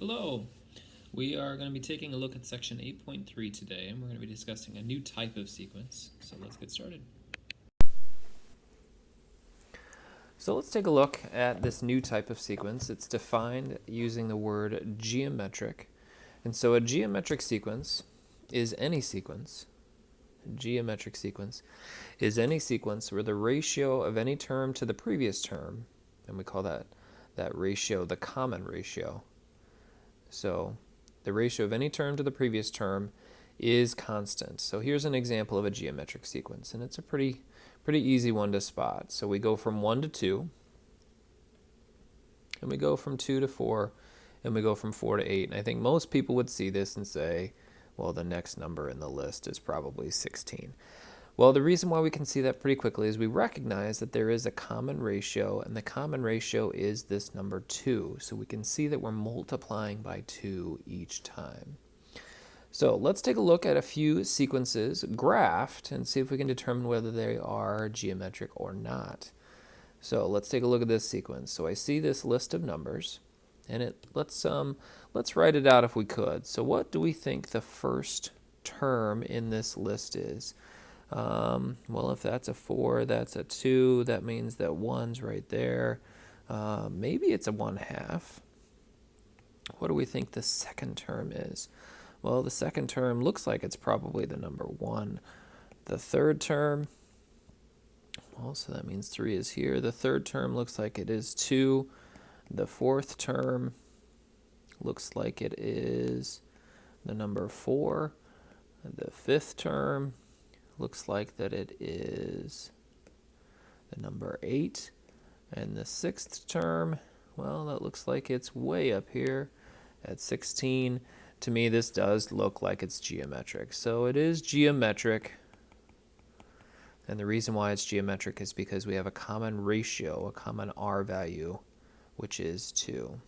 Hello. We are going to be taking a look at section 8.3 today, and we're going to be discussing a new type of sequence. So let's get started. So let's take a look at this new type of sequence. It's defined using the word geometric. And so a geometric sequence is any sequence. A geometric sequence is any sequence where the ratio of any term to the previous term, and we call that ratio the common ratio. So the ratio of any term to the previous term is constant. So here's an example of a geometric sequence, and it's a pretty easy one to spot. So we go from 1 to 2, and we go from 2 to 4, and we go from 4 to 8. And I think most people would see this and say, well, the next number in the list is probably 16. Well, the reason why we can see that pretty quickly is we recognize that there is a common ratio, and the common ratio is this number 2. So we can see that we're multiplying by 2 each time. So let's take a look at a few sequences graphed and see if we can determine whether they are geometric or not. So let's take a look at this sequence. So I see this list of numbers, and let's write it out if we could. So what do we think the first term in this list is? Well, if that's a 4, that's a 2. That means that 1's right there. Maybe it's a 1/2. What do we think the second term is? Well, the second term looks like it's probably the number 1. The third term, well, so that means 3 is here. The third term looks like it is 2. The fourth term looks like it is the number 4. The fifth term looks like that it is the number 8. And the sixth term, well, that looks like it's way up here at 16. To me, this does look like it's geometric. So it is geometric. And the reason why it's geometric is because we have a common ratio, a common R value, which is 2.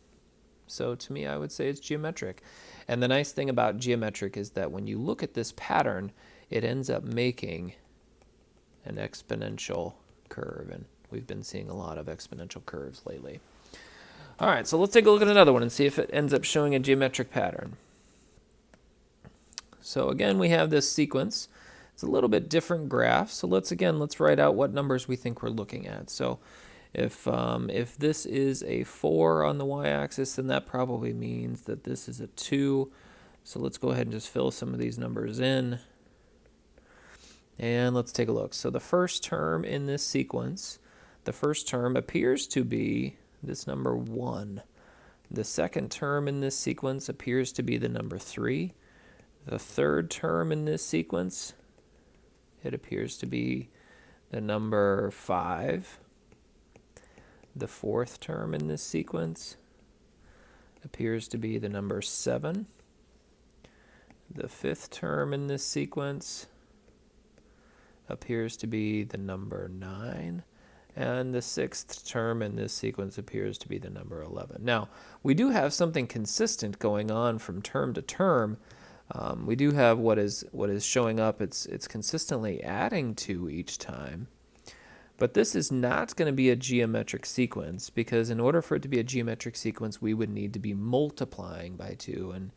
So to me, I would say it's geometric. And the nice thing about geometric is that when you look at this pattern, it ends up making an exponential curve. And we've been seeing a lot of exponential curves lately. All right, so let's take a look at another one and see if it ends up showing a geometric pattern. So again, we have this sequence. It's a little bit different graph. So let's write out what numbers we think we're looking at. So if this is a 4 on the y-axis, then that probably means that this is a 2. So let's go ahead and just fill some of these numbers in. And let's take a look. So the first term in this sequence, the first term appears to be this number 1. The second term in this sequence appears to be the number 3. The third term in this sequence, it appears to be the number 5. The fourth term in this sequence appears to be the number 7. The fifth term in this sequence appears to be the number 9. And the sixth term in this sequence appears to be the number 11. Now, we do have something consistent going on from term to term. We do have what is showing up. It's consistently adding 2 each time. But this is not going to be a geometric sequence, because in order for it to be a geometric sequence, we would need to be multiplying by 2. And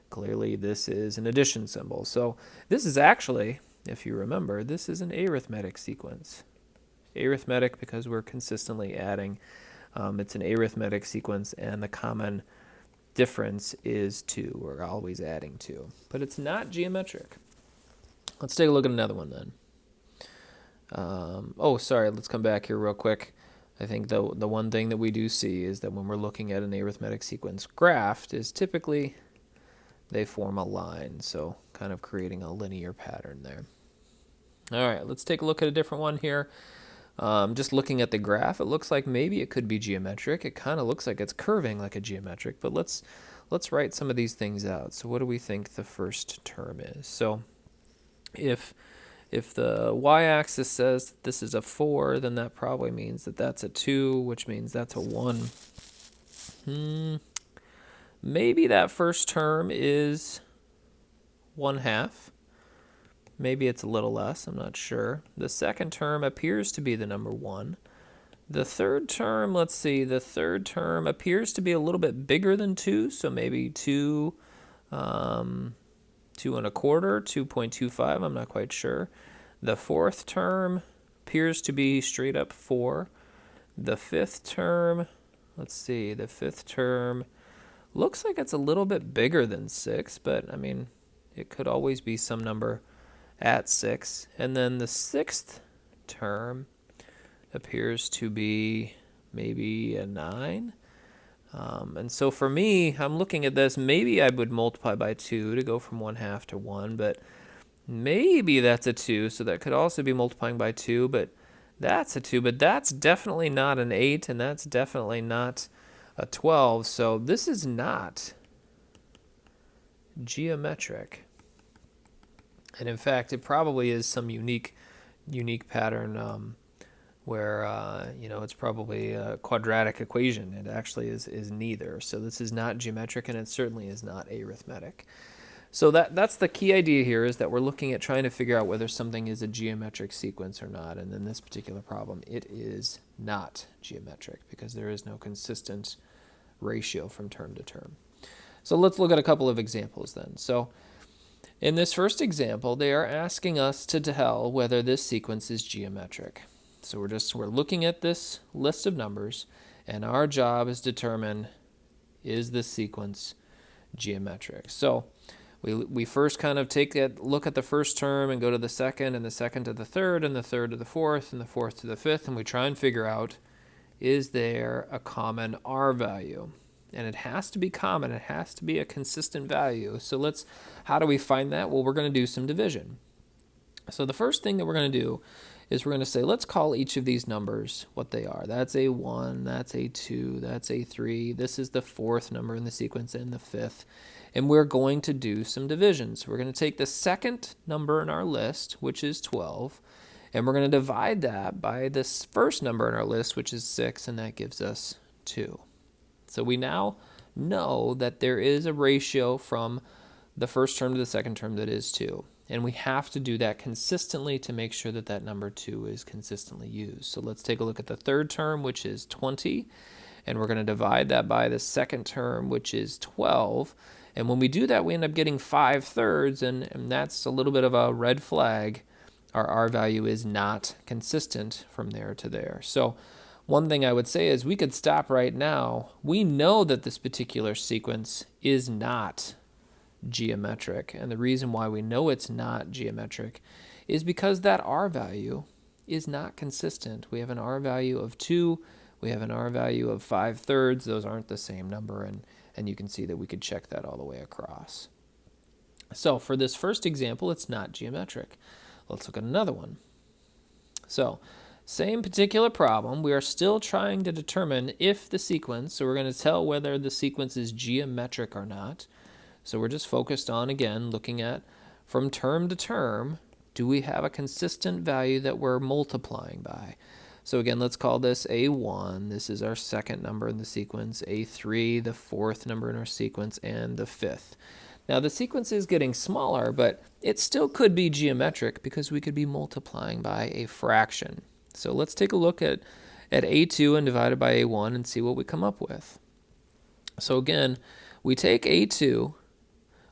clearly this is an addition symbol. So this is actually, if you remember, this is an arithmetic sequence. Arithmetic because we're consistently adding. It's an arithmetic sequence, and the common difference is 2. We're always adding 2. But it's not geometric. Let's take a look at another one then. Let's come back here real quick. I think the one thing that we do see is that when we're looking at an arithmetic sequence graphed is typically they form a line, so kind of creating a linear pattern there. All right, let's take a look at a different one here. Just looking at the graph, it looks like maybe it could be geometric. It kind of looks like it's curving like a geometric, but let's write some of these things out. So what do we think the first term is? So if the y-axis says that this is a 4, then that probably means that that's a 2, which means that's a 1. Maybe that first term is 1/2. Maybe it's a little less, I'm not sure. The second term appears to be the number 1. The third term, let's see, the third term appears to be a little bit bigger than 2, so maybe 2, 2 and a quarter, 2.25, I'm not quite sure. The fourth term appears to be straight up 4. The fifth term, let's see, the fifth term looks like it's a little bit bigger than 6, but I mean, it could always be some number at 6. And then the sixth term appears to be maybe a 9. And so for me, I'm looking at this, maybe I would multiply by 2 to go from 1/2 to 1, but maybe that's a 2, so that could also be multiplying by 2, but that's a 2, but that's definitely not an 8, and that's definitely not a 12, so this is not geometric. And in fact, it probably is some unique pattern where it's probably a quadratic equation. It actually is neither. So this is not geometric, and it certainly is not arithmetic. So that's the key idea here, is that we're looking at trying to figure out whether something is a geometric sequence or not. And in this particular problem, it is not geometric because there is no consistent ratio from term to term. So let's look at a couple of examples then. So in this first example, they are asking us to tell whether this sequence is geometric. So we're looking at this list of numbers, and our job is to determine, is this sequence geometric? So we first kind of take a look at the first term and go to the second, and the second to the third, and the third to the fourth, and the fourth to the fifth, and we try and figure out, is there a common R value? And it has to be common. It has to be a consistent value. So how do we find that? Well, we're going to do some division. So the first thing that we're going to do is we're going to say, let's call each of these numbers what they are. That's a 1, that's a 2, that's a 3. This is the fourth number in the sequence and the fifth. And we're going to do some divisions. We're going to take the second number in our list, which is 12, and we're going to divide that by this first number in our list, which is 6, and that gives us 2. So we now know that there is a ratio from the first term to the second term that is 2. And we have to do that consistently to make sure that that number 2 is consistently used. So let's take a look at the third term, which is 20. And we're going to divide that by the second term, which is 12. And when we do that, we end up getting 5/3, and that's a little bit of a red flag. Our R value is not consistent from there to there. So one thing I would say is we could stop right now. We know that this particular sequence is not geometric, and the reason why we know it's not geometric is because that R value is not consistent. We have an R value of 2, we have an R value of 5/3. Those aren't the same number, and you can see that we could check that all the way across. So for this first example, it's not geometric. Let's look at another one. So same particular problem, we are still trying to determine if the sequence, so we're going to tell whether the sequence is geometric or not. So we're just focused on, again, looking at from term to term, do we have a consistent value that we're multiplying by? So again, let's call this A1. This is our second number in the sequence. A3, the fourth number in our sequence, and the fifth. Now the sequence is getting smaller, but it still could be geometric because we could be multiplying by a fraction. So let's take a look at A2 and divide it by A1 and see what we come up with. So again, we take A2,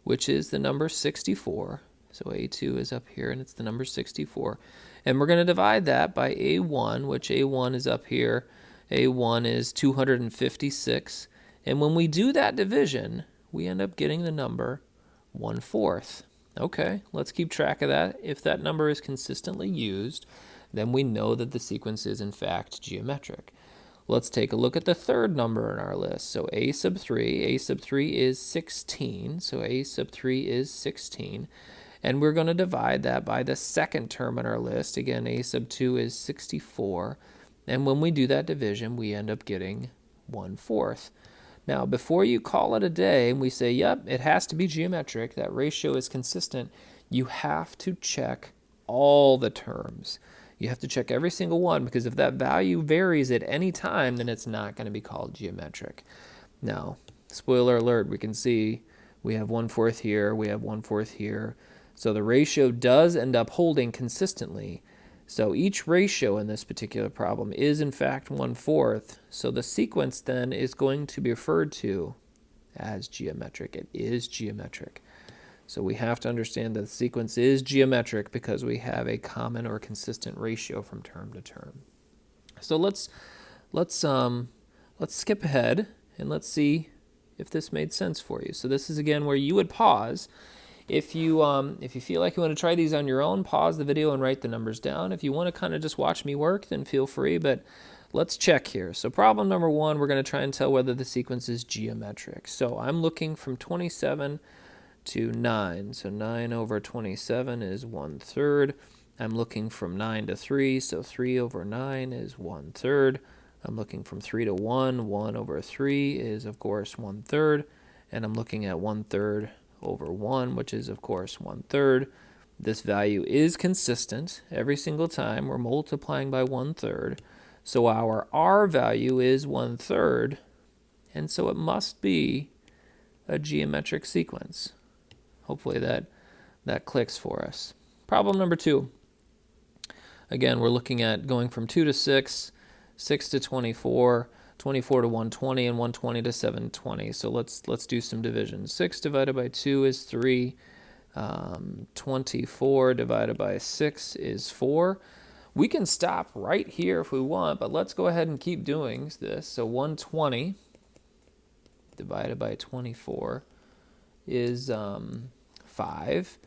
which is the number 64. So A2 is up here, and it's the number 64. And we're going to divide that by A1, which A1 is up here. A1 is 256. And when we do that division, we end up getting the number 1/4. Okay, let's keep track of that. If that number is consistently used, then we know that the sequence is in fact geometric. Let's take a look at the third number in our list. So A sub 3 is 16. So A sub 3 is 16. And we're going to divide that by the second term in our list. Again, A sub 2 is 64. And when we do that division, we end up getting 1/4. Now, before you call it a day and we say, yep, it has to be geometric, that ratio is consistent, you have to check all the terms. You have to check every single one, because if that value varies at any time, then it's not going to be called geometric. Now, spoiler alert, we can see we have 1/4 here, we have 1/4 here. So the ratio does end up holding consistently. So each ratio in this particular problem is in fact 1/4. So the sequence then is going to be referred to as geometric. It is geometric. So we have to understand that the sequence is geometric because we have a common or consistent ratio from term to term. So let's skip ahead and let's see if this made sense for you. So this is again where you would pause. If you feel like you want to try these on your own, pause the video and write the numbers down. If you want to kind of just watch me work, then feel free, but let's check here. So problem number 1, we're going to try and tell whether the sequence is geometric. So I'm looking from 27 to 9. So 9 over 27 is 1/3. I'm looking from 9 to 3, so 3 over 9 is 1/3. I'm looking from 3 to 1, 1 over 3 is of course 1/3. And I'm looking at 1/3 over 1, which is of course 1/3. This value is consistent every single time we're multiplying by 1/3. So our R value is 1/3, and so it must be a geometric sequence. Hopefully that clicks for us. Problem number 2. Again, we're looking at going from 2 to 6, 6 to 24, 24 to 120, and 120 to 720. So let's do some division. 6 divided by 2 is 3. 24 divided by 6 is 4. We can stop right here if we want, but let's go ahead and keep doing this. So 120 divided by 24 is 5.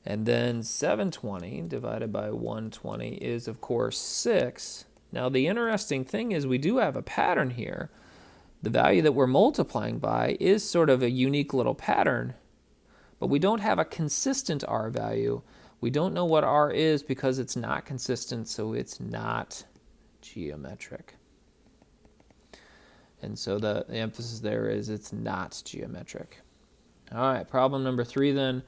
And then 720 divided by 120 is, of course, 6. Now, the interesting thing is we do have a pattern here. The value that we're multiplying by is sort of a unique little pattern, but we don't have a consistent R value. We don't know what R is because it's not consistent, so it's not geometric. And so the emphasis there is it's not geometric. All right, problem number 3 then.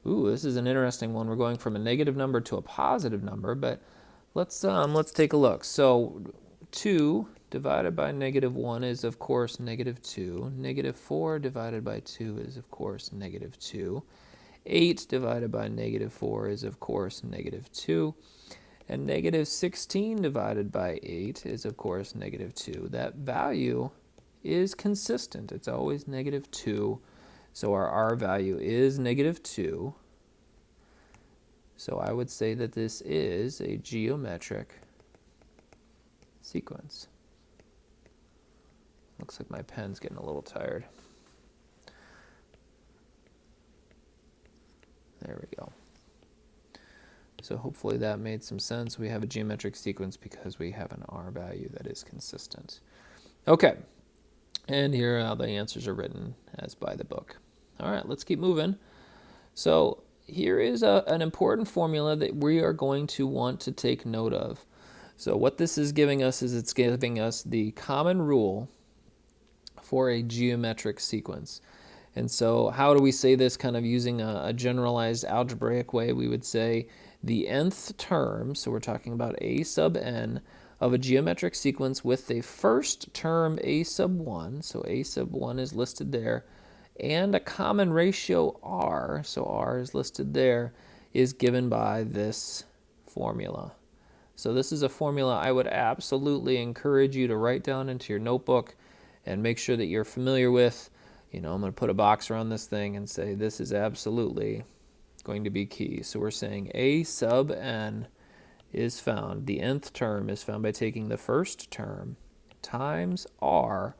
Ooh, this is an interesting one. We're going from a negative number to a positive number, but let's take a look. So 2 divided by -1 is, of course, -2. -4 divided by 2 is, of course, -2. 8 divided by -4 is, of course, -2. And -16 divided by 8 is, of course, -2. That value is consistent. It's always -2. So our R value is -2. So I would say that this is a geometric sequence. Looks like my pen's getting a little tired. There we go. So hopefully that made some sense. We have a geometric sequence because we have an R value that is consistent. Okay, and here are how the answers are written as by the book. All right, let's keep moving. So here is an important formula that we are going to want to take note of. So what this is giving us is it's giving us the common rule for a geometric sequence. And so how do we say this kind of using a generalized algebraic way? We would say the nth term, so we're talking about a sub n, of a geometric sequence with the first term a sub 1, so a sub 1 is listed there, and a common ratio r, so r is listed there, is given by this formula. So this is a formula I would absolutely encourage you to write down into your notebook and make sure that you're familiar with. I'm going to put a box around this thing and say this is absolutely going to be key. So we're saying a sub n is found, the nth term is found by taking the first term times r,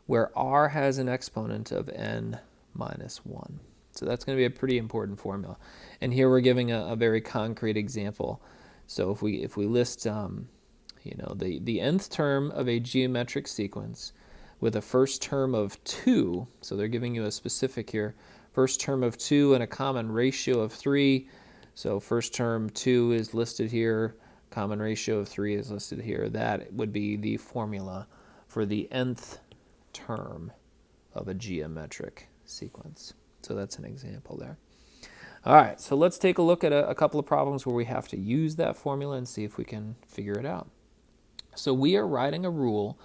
where r has an exponent of n minus 1. So that's going to be a pretty important formula. And here we're giving a very concrete example. So if we list the nth term of a geometric sequence with a first term of 2, so they're giving you a specific here, first term of 2 and a common ratio of 3. So first term 2 is listed here, common ratio of 3 is listed here. That would be the formula for the nth term of a geometric sequence. So that's an example there. All right, so let's take a look at a couple of problems where we have to use that formula and see if we can figure it out. So we are writing a rule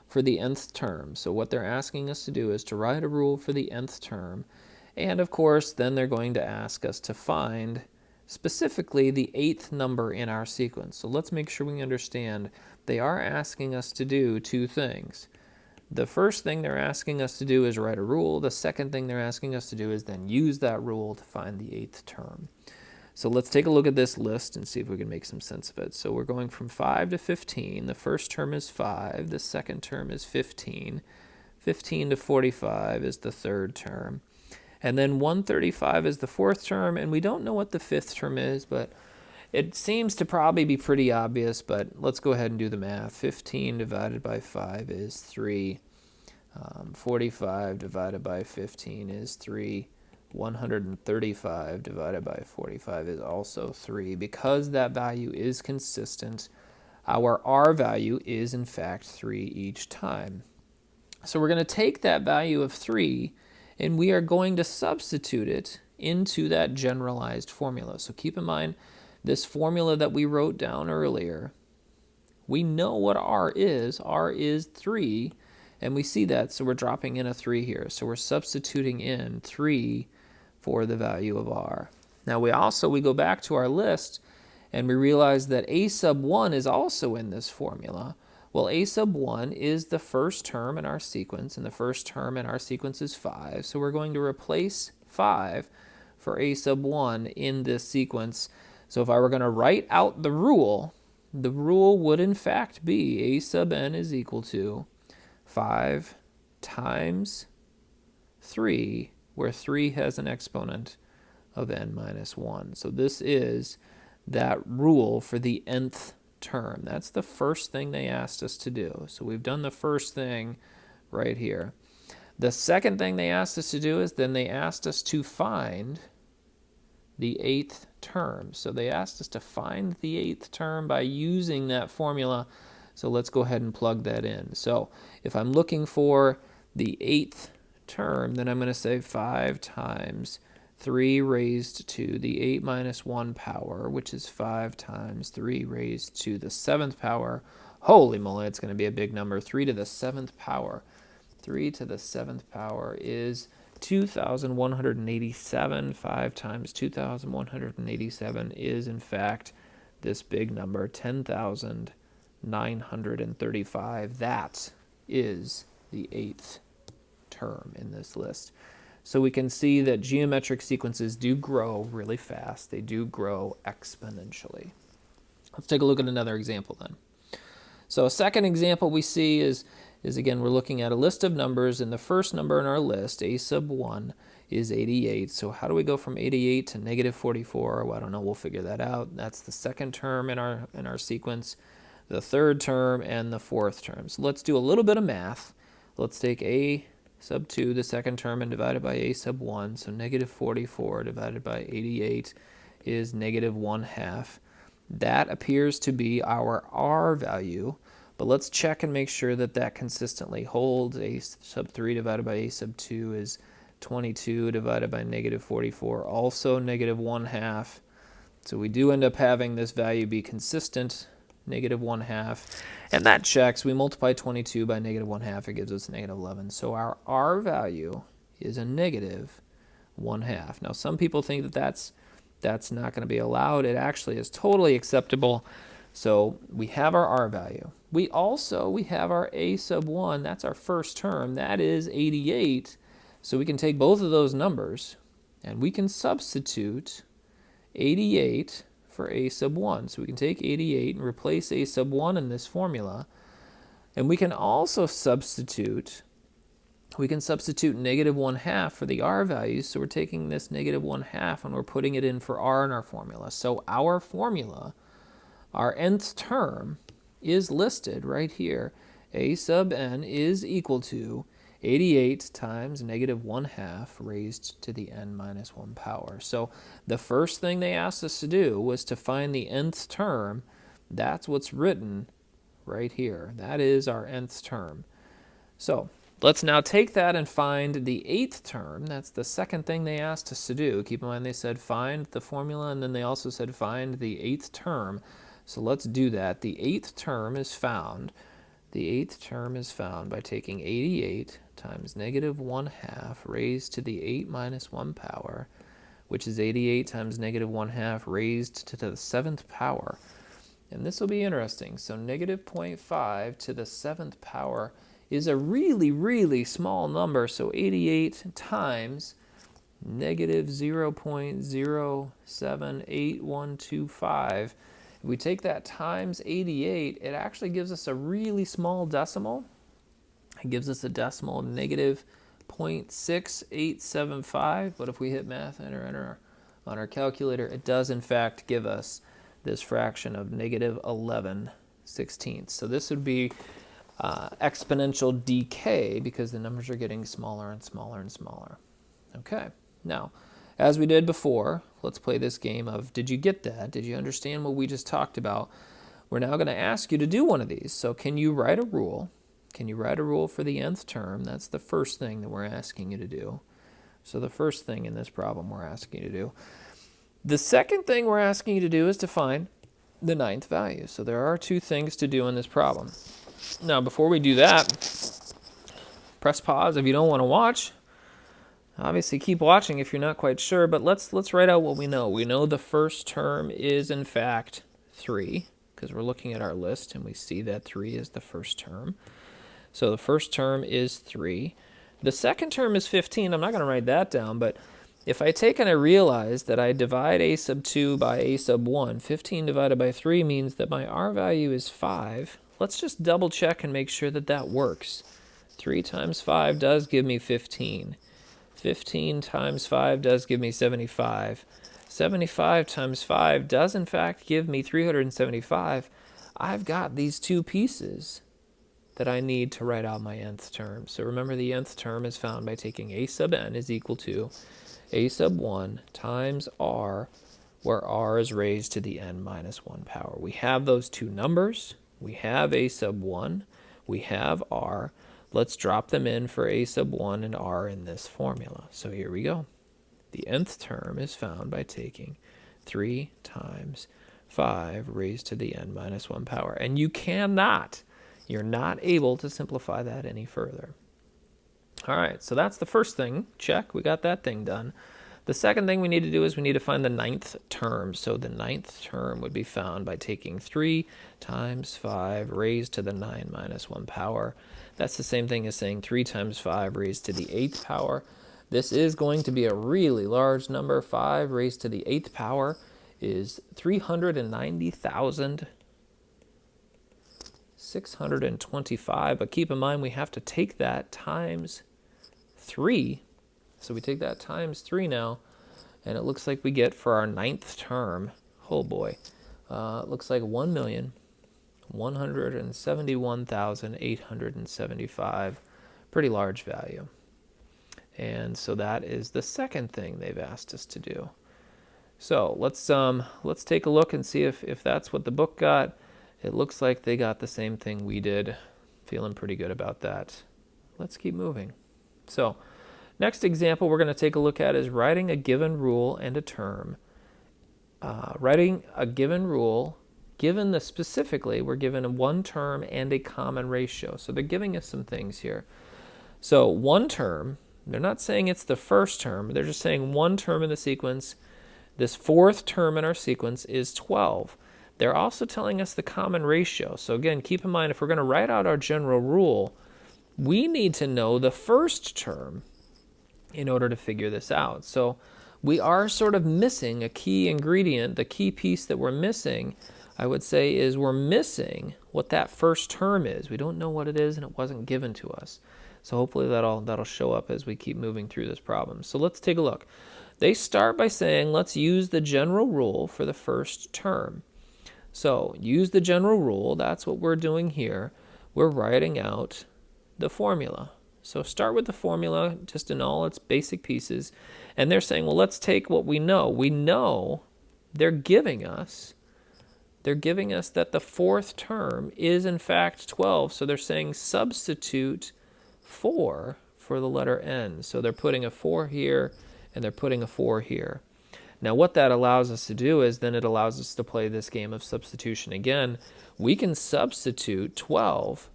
for the nth term. So what they're asking us to do is to write a rule for the nth term. And of course, then they're going to ask us to find specifically the 8th number in our sequence. So let's make sure we understand they are asking us to do two things. The first thing they're asking us to do is write a rule. The second thing they're asking us to do is then use that rule to find the 8th term. So let's take a look at this list and see if we can make some sense of it. So we're going from 5 to 15. The first term is 5. The second term is 15. 15 to 45 is the third term. And then 135 is the fourth term, and we don't know what the fifth term is, but it seems to probably be pretty obvious, but let's go ahead and do the math. 15 divided by 5 is 3. 45 divided by 15 is 3. 135 divided by 45 is also 3. Because that value is consistent, our R value is in fact 3 each time. So we're going to take that value of 3 and we are going to substitute it into that generalized formula. So keep in mind, this formula that we wrote down earlier, we know what R is. R is 3, and we see that, so we're dropping in a 3 here. So we're substituting in 3 for the value of R. Now we go back to our list and we realize that a sub 1 is also in this formula. Well, a sub 1 is the first term in our sequence, and the first term in our sequence is 5. So we're going to replace 5 for a sub 1 in this sequence. So if I were going to write out the rule would in fact be a sub n is equal to 5 times 3, where 3 has an exponent of n minus 1. So this is that rule for the nth term. That's the first thing they asked us to do. So we've done the first thing right here. The second thing they asked us to do is then they asked us to find the 8th term. So they asked us to find the 8th term by using that formula. So let's go ahead and plug that in. So if I'm looking for the 8th term, then I'm going to say 5 times 3 raised to the 8 minus 1 power, which is 5 times 3 raised to the 7th power. Holy moly, it's going to be a big number. 3 to the 7th power. 3 to the 7th power is 2,187. 5 times 2,187 is, in fact, this big number, 10,935. That is the 8th term in this list. So we can see that geometric sequences do grow really fast. They do grow exponentially. Let's take a look at another example then. So a second example we see is again, we're looking at a list of numbers, and the first number in our list, a sub 1, is 88. So how do we go from 88 to negative 44? Well, I don't know. We'll figure that out. That's the second term in our sequence, the third term, and the fourth term. So let's do a little bit of math. Let's take a sub 2, the second term, and divide it by a sub 1. So negative 44 divided by 88 is negative 1/2. That appears to be our R value, but let's check and make sure that that consistently holds. A sub 3 divided by a sub 2 is 22 divided by negative 44, also negative 1/2. So we do end up having this value be consistent, negative 1/2, and that checks. We multiply 22 by negative 1/2, it gives us negative 11. So our R value is a negative 1/2. Now some people think that that's not going to be allowed. It actually is totally acceptable. So we have our R value. We have our a sub 1. That's our first term. That is 88. So we can take both of those numbers and we can substitute 88 for a sub 1. So we can take 88 and replace a sub 1 in this formula. And we can also substitute negative 1/2 for the R value. So we're taking this negative 1/2 and we're putting it in for R in our formula. So our formula, our nth term, is listed right here. A sub n is equal to 88 times negative 1/2 raised to the n minus 1 power. So the first thing they asked us to do was to find the nth term. That's what's written right here. That is our nth term. So let's now take that and find the 8th term. That's the second thing they asked us to do. Keep in mind they said find the formula, and then they also said find the 8th term. So let's do that. The 8th term is found. The 8th term is found by taking 88 times negative 1/2 raised to the 8 minus 1 power, which is 88 times negative 1/2 raised to the 7th power. And this will be interesting. So negative 0.5 to the 7th power is a really, really small number. So 88 times negative 0.078125. If we take that times 88, it actually gives us a really small decimal. It gives us a decimal of negative 0.6875, but if we hit math, enter on our calculator, it does in fact give us this fraction of negative 11/16. So this would be exponential decay because the numbers are getting smaller and smaller and smaller. Okay, now, as we did before, let's play this game of did you get that? Did you understand what we just talked about? We're now going to ask you to do one of these. So can you write a rule? Can you write a rule for the nth term? That's the first thing that we're asking you to do. So the first thing in this problem we're asking you to do. The second thing we're asking you to do is to find the 9th value. So there are 2 things to do in this problem. Now, before we do that, press pause if you don't want to watch. Obviously, keep watching if you're not quite sure, but let's write out what we know. We know the first term is, in fact, 3, because we're looking at our list, and we see that 3 is the first term. So the first term is 3. The second term is 15. I'm not going to write that down, but if I take and I realize that I divide a sub 2 by a sub 1, 15 divided by 3 means that my r value is 5. Let's just double check and make sure that that works. 3 times 5 does give me 15. 15 times 5 does give me 75. 75 times 5 does in fact give me 375. I've got these 2 pieces that I need to write out my nth term. So remember, the nth term is found by taking a sub n is equal to a sub 1 times r, where r is raised to the n minus 1 power. We have those 2 numbers. We have a sub 1. We have r. Let's drop them in for a sub 1 and r in this formula. So here we go. The nth term is found by taking 3 times 5 raised to the n minus 1 power. And you're not able to simplify that any further. All right, so that's the first thing. Check, we got that thing done. The second thing we need to do is we need to find the 9th term. So the 9th term would be found by taking 3 times 5 raised to the 9 minus 1 power. That's the same thing as saying 3 times 5 raised to the 8th power. This is going to be a really large number. 5 raised to the 8th power is 390,625. But keep in mind, we have to take that times 3. So we take that times 3 now, and it looks like we get for our 9th term, oh boy, it looks like 1,171,875. Pretty large value. And so that is the second thing they've asked us to do. So let's take a look and see if that's what the book got. It looks like they got the same thing we did. Feeling pretty good about that. Let's keep moving. So next example we're going to take a look at is writing a given rule and a term. Writing a given rule, given the specifically, we're given one term and a common ratio. So they're giving us some things here. So one term, they're not saying it's the first term, they're just saying one term in the sequence. This 4th term in our sequence is 12. They're also telling us the common ratio. So again, keep in mind, if we're going to write out our general rule, we need to know the first term in order to figure this out. So we are sort of missing a key ingredient. The key piece that we're missing, I would say, is we're missing what that first term is. We don't know what it is, and it wasn't given to us. So hopefully that'll show up as we keep moving through this problem. So let's take a look. They start by saying, let's use the general rule for the first term. So use the general rule. That's what we're doing here. We're writing out the formula. So start with the formula just in all its basic pieces. And they're saying, well, let's take what we know. We know they're giving us that the 4th term is in fact 12. So they're saying substitute 4 for the letter n. So they're putting a 4 here and they're putting a 4 here. Now what that allows us to do is then it allows us to play this game of substitution again. We can substitute 12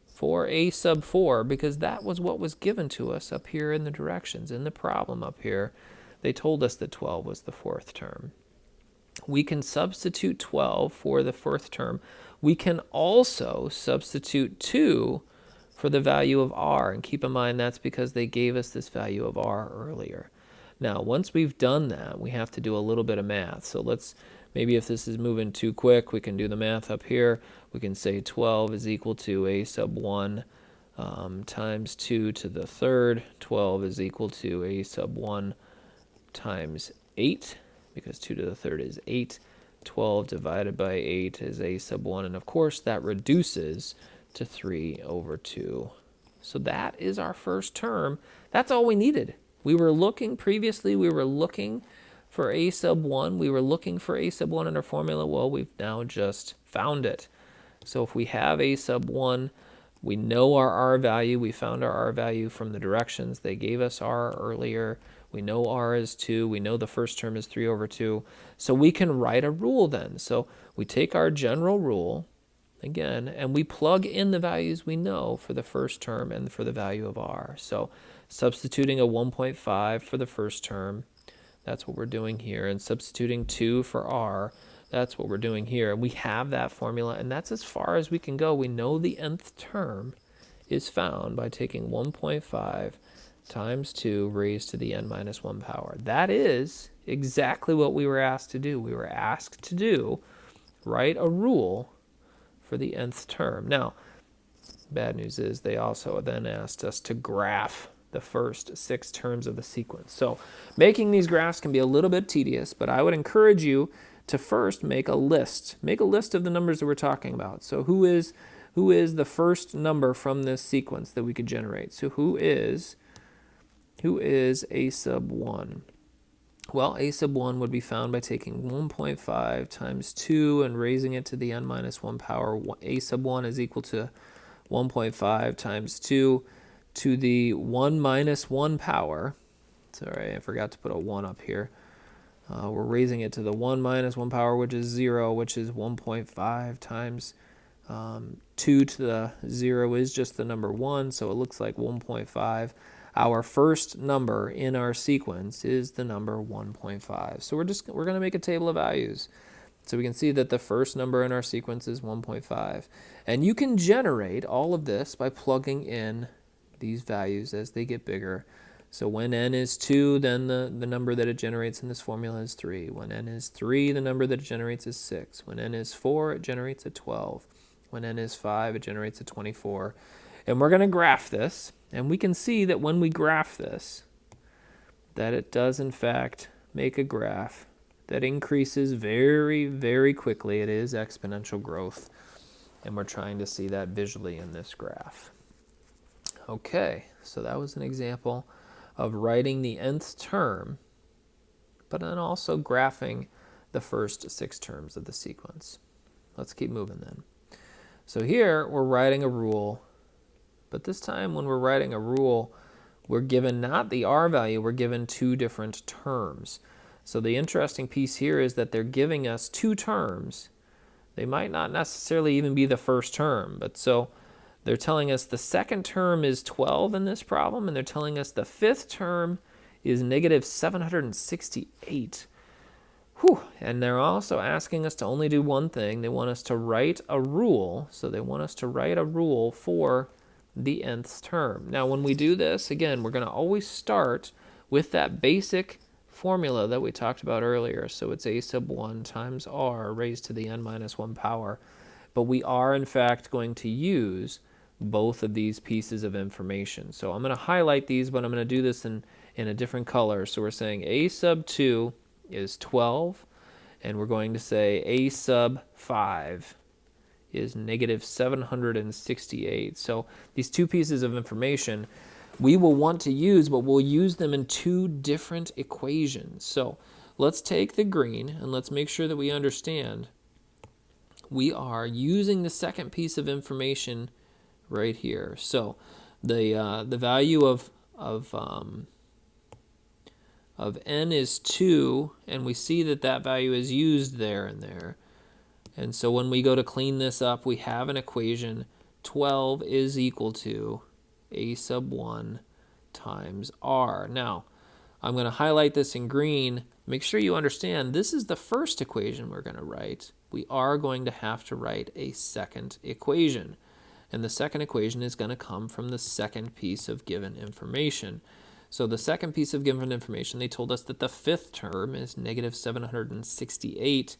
for a sub 4 because that was what was given to us up here in the directions, in the problem up here. they told us that 12 was the fourth term. We can substitute 12 for the fourth term. We can also substitute 2 for the value of r. And keep in mind that's because they gave us this value of r earlier. Now, once we've done that, we have to do a little bit of math. So let's, maybe if this is moving too quick, we can do the math up here. We can say 12 is equal to a sub 1 times 2 to the third. 12 is equal to a sub 1 times 8, because 2 to the third is 8. 12 divided by 8 is a sub 1, and of course that reduces to 3 over 2. So that is our first term. That's all we needed. We were looking previously, we were looking for a sub 1. We were looking for a sub 1 in our formula. Well, we've now just found it. So if we have a sub 1, we know our r value. We found our r value from the directions. They gave us r earlier. We know r is 2. We know the first term is 3 over 2. So we can write a rule then. So we take our general rule, again, and we plug in the values we know for the first term and for the value of r. So substituting a 1.5 for the first term, that's what we're doing here. And substituting 2 for r, that's what we're doing here. And we have that formula, and that's as far as we can go. We know the nth term is found by taking 1.5 times 2 raised to the n minus 1 power. That is exactly what we were asked to do. We were asked to write a rule for the nth term. Now, bad news is they also then asked us to graph the first 6 terms of the sequence. So making these graphs can be a little bit tedious, but I would encourage you to first make a list. Make a list of the numbers that we're talking about. So who is the first number from this sequence that we could generate? So who is a sub 1? Well, a sub 1 would be found by taking 1.5 times 2 and raising it to the n minus 1 power. A sub 1 is equal to 1.5 times 2 to the 1 minus 1 power. Sorry, I forgot to put a 1 up here. We're raising it to the 1 minus 1 power, which is 0, which is 1.5 times 2 to the 0 is just the number 1, so it looks like 1.5. Our first number in our sequence is the number 1.5. So we're going to make a table of values. So we can see that the first number in our sequence is 1.5. And you can generate all of this by plugging in these values as they get bigger. So when n is 2, then the number that it generates in this formula is 3. When n is 3, the number that it generates is 6. When n is 4, it generates a 12. When n is 5, it generates a 24. And we're going to graph this, and we can see that when we graph this, that it does in fact make a graph that increases very, very quickly. It is exponential growth, and we're trying to see that visually in this graph. Okay, so that was an example of writing the nth term, but then also graphing the first 6 terms of the sequence. Let's keep moving then. So here we're writing a rule, but this time when we're writing a rule, we're given not the r value, we're given 2 different terms. So the interesting piece here is that they're giving us 2 terms. They might not necessarily even be the first term, but so they're telling us the second term is 12 in this problem, and they're telling us the 5th term is negative 768. Whew. And they're also asking us to only do one thing. They want us to write a rule. So they want us to write a rule for the nth term. Now, when we do this, again, we're going to always start with that basic formula that we talked about earlier. So it's a sub 1 times r raised to the n minus 1 power. But we are, in fact, going to use both of these pieces of information. So I'm going to highlight these, but I'm going to do this in a different color. So we're saying a sub 2 is 12, and we're going to say a sub 5 is negative 768. So these 2 pieces of information we will want to use, but we'll use them in 2 different equations. So let's take the green, and let's make sure that we understand we are using the second piece of information right here. So the value of n is 2, and we see that value is used there and there. And so when we go to clean this up, we have an equation. 12 is equal to a sub 1 times r. Now, I'm going to highlight this in green. Make sure you understand this is the first equation we're going to write. We are going to have to write a second equation. And the second equation is going to come from the second piece of given information. So the second piece of given information, they told us that the fifth term is negative 768.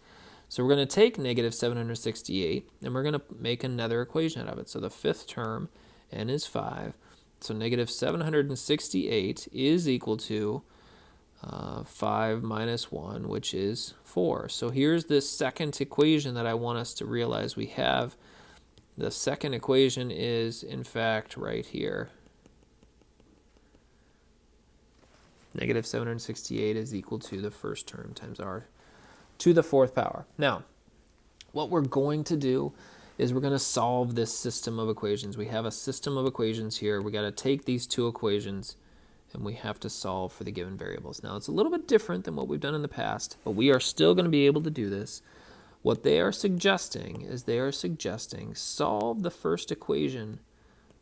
So we're going to take negative 768 and we're going to make another equation out of it. So the fifth term, n is 5. So negative 768 is equal to 5 minus 1, which is 4. So here's this second equation that I want us to realize we have. The second equation is, in fact, right here. Negative 768 is equal to the first term times r to the fourth power. Now, what we're going to do is we're going to solve this system of equations. We have a system of equations here. We got to take these two equations and we have to solve for the given variables. Now, it's a little bit different than what we've done in the past, but we are still going to be able to do this. What they are suggesting is they are suggesting solve the first equation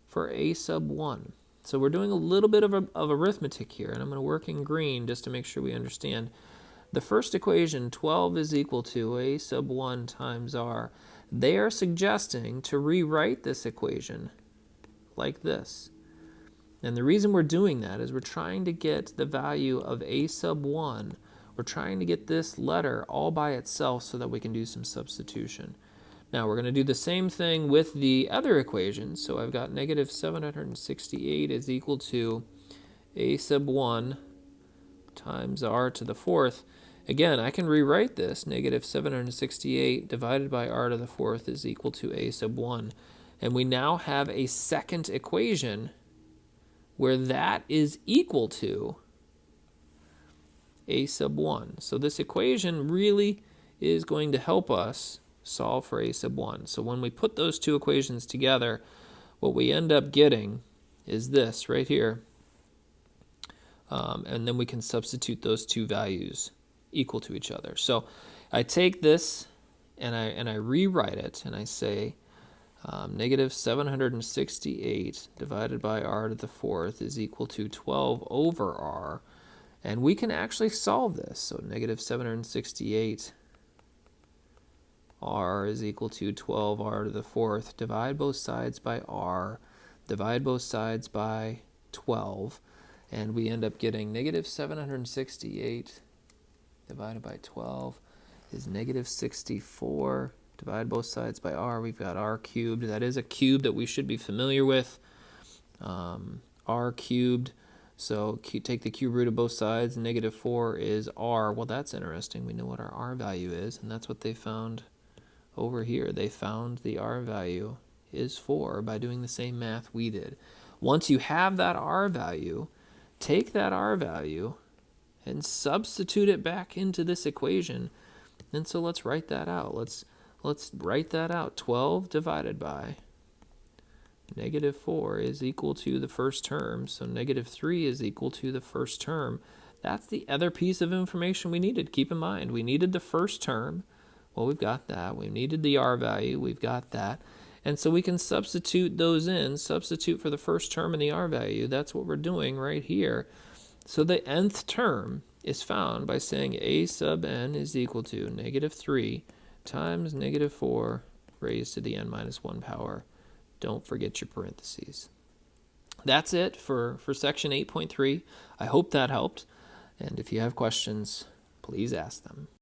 for a sub 1. So we're doing a little bit of arithmetic here, and I'm going to work in green just to make sure we understand. The first equation, 12 is equal to a sub 1 times r. They are suggesting to rewrite this equation like this. And the reason we're doing that is we're trying to get the value of a sub 1. We're trying to get this letter all by itself so that we can do some substitution. Now we're going to do the same thing with the other equation. So I've got negative 768 is equal to a sub 1 times r to the fourth. Again, I can rewrite this. Negative 768 divided by r to the fourth is equal to a sub 1. And we now have a second equation where that is equal to a sub 1. So this equation really is going to help us solve for a sub 1. So when we put those two equations together, what we end up getting is this right here. And then we can substitute those two values equal to each other. So I take this and I rewrite it, and I say negative 768 divided by r to the fourth is equal to 12 over r. And we can actually solve this. So negative 768 r is equal to 12 r to the fourth. Divide both sides by r. Divide both sides by 12. And we end up getting negative 768 divided by 12 is negative 64. Divide both sides by r. We've got r cubed. That is a cube that we should be familiar with. R cubed. So take the cube root of both sides. Negative 4 is r. Well, that's interesting. We know what our r value is, and that's what they found over here. They found the r value is 4 by doing the same math we did. Once you have that r value, take that r value and substitute it back into this equation. And so let's write that out. Let's write that out. 12 divided by negative 4 is equal to the first term, so negative 3 is equal to the first term. That's the other piece of information we needed. Keep in mind, we needed the first term. Well, we've got that. We needed the r value. We've got that. And so we can substitute those in, substitute for the first term and the r value. That's what we're doing right here. So the nth term is found by saying a sub n is equal to negative 3 times negative 4 raised to the n minus 1 power. Don't forget your parentheses. That's it for section 8.3. I hope that helped. And if you have questions, please ask them.